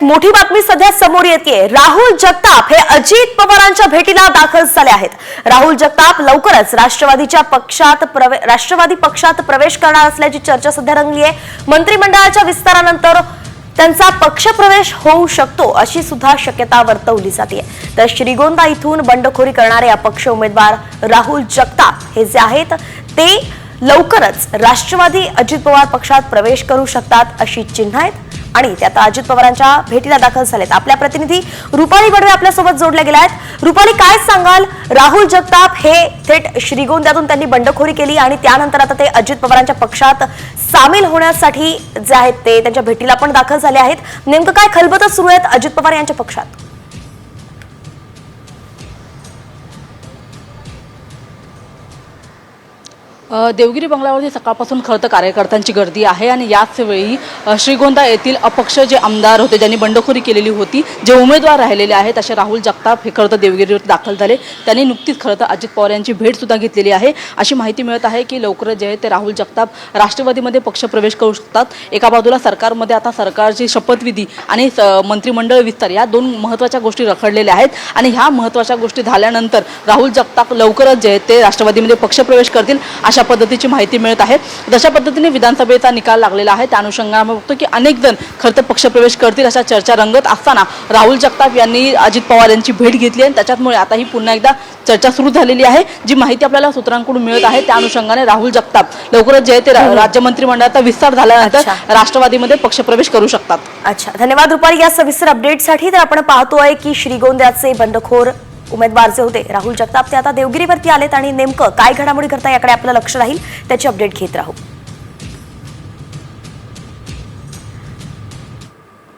मोठी बातमी सध्या समोर येते। राहुल जगताप हे अजित पवारांच्या भेटीला दाखल झाले आहेत। राहुल जगताप लवकरच राष्ट्रवादी पक्षात प्रवेश करणार असल्याची चर्चा सध्या रंगली आहे। मंत्रिमंडळाच्या विस्तारानंतर त्यांचा पक्षप्रवेश होऊ शकतो अशी सुद्धा शक्यता वर्तवली जाते। तर श्रीगोंदा इथून बंडखोरी करणारे अपक्ष उमेदवार राहुल जगताप हे जे आहेत ते लवकरच राष्ट्रवादी अजित पवार पक्षात प्रवेश करू शकतात अशी चिन्ह आहेत आणि ते आता अजित पवारांच्या भेटीला दाखल झालेत। आपल्या प्रतिनिधी रुपाली बडवे आपल्या सोबत जोडल्या गेल्या आहेत। रुपाली, काय सांगाल? राहुल जगताप हे थेट श्रीगोंद्यातून त्यांनी बंडखोरी केली आणि त्यानंतर आता ते अजित पवारांच्या पक्षात सामील होण्यासाठी जे आहेत ते त्यांच्या भेटीला पण दाखल झाले आहेत। नेमकं काय खलबतं सुरू आहेत अजित पवार यांच्या पक्षात? देवगिरी बंगल्यावरती सकाळपासून खरं तर कार्यकर्त्यांची गर्दी आहे आणि याच वेळी श्रीगोंदा येथील अपक्ष जे आमदार होते ज्यांनी बंडखोरी केलेली होती, जे उमेदवार राहिलेले आहेत असे राहुल जगताप हे खरं तर देवगिरीवर दाखल झाले। त्यांनी नुकतीच खरं तर अजित पवार यांची भेट सुद्धा घेतलेली आहे। अशी माहिती मिळत आहे की लवकरच जे आहे ते राहुल जगताप राष्ट्रवादीमध्ये पक्षप्रवेश करू शकतात। एका बाजूला सरकारमध्ये आता सरकारची शपथविधी आणि मंत्रिमंडळ विस्तार या दोन महत्त्वाच्या गोष्टी रखडलेल्या आहेत आणि ह्या महत्त्वाच्या गोष्टी झाल्यानंतर राहुल जगताप लवकरच जे आहे ते राष्ट्रवादीमध्ये पक्षप्रवेश करतील अशा पद्धतीची माहिती मिळत आहे। जशा पद्धतीने विधानसभेचा निकाल लागलेला आहे त्या अनुषंगाने बघतो की अनेक जण खरं तर पक्षप्रवेश करतील अशा चर्चा रंगत असताना राहुल जगताप यांनी अजित पवार यांची भेट घेतली आणि त्याच्यामुळे आता ही पुन्हा एकदा चर्चा सुरू झालेली आहे। जी माहिती आपल्याला सूत्रांकडून मिळत आहे त्या अनुषंगाने राहुल जगताप लवकरच जे ते राज्य मंत्रिमंडळाचा विस्तार झाल्यानंतर राष्ट्रवादीमध्ये पक्षप्रवेश करू शकतात। अच्छा, धन्यवाद रुपाली या सविस्तर अपडेटसाठी। तर आपण पाहतोय की श्रीगोंद्याचे बंडखोर उमेदवार जे होते राहुल जगताप ते आता देवगिरीवरती आलेत आणि नेमकं काय घडामोडी घडतात याकडे आपलं लक्ष राहील, त्याची अपडेट घेत राहू।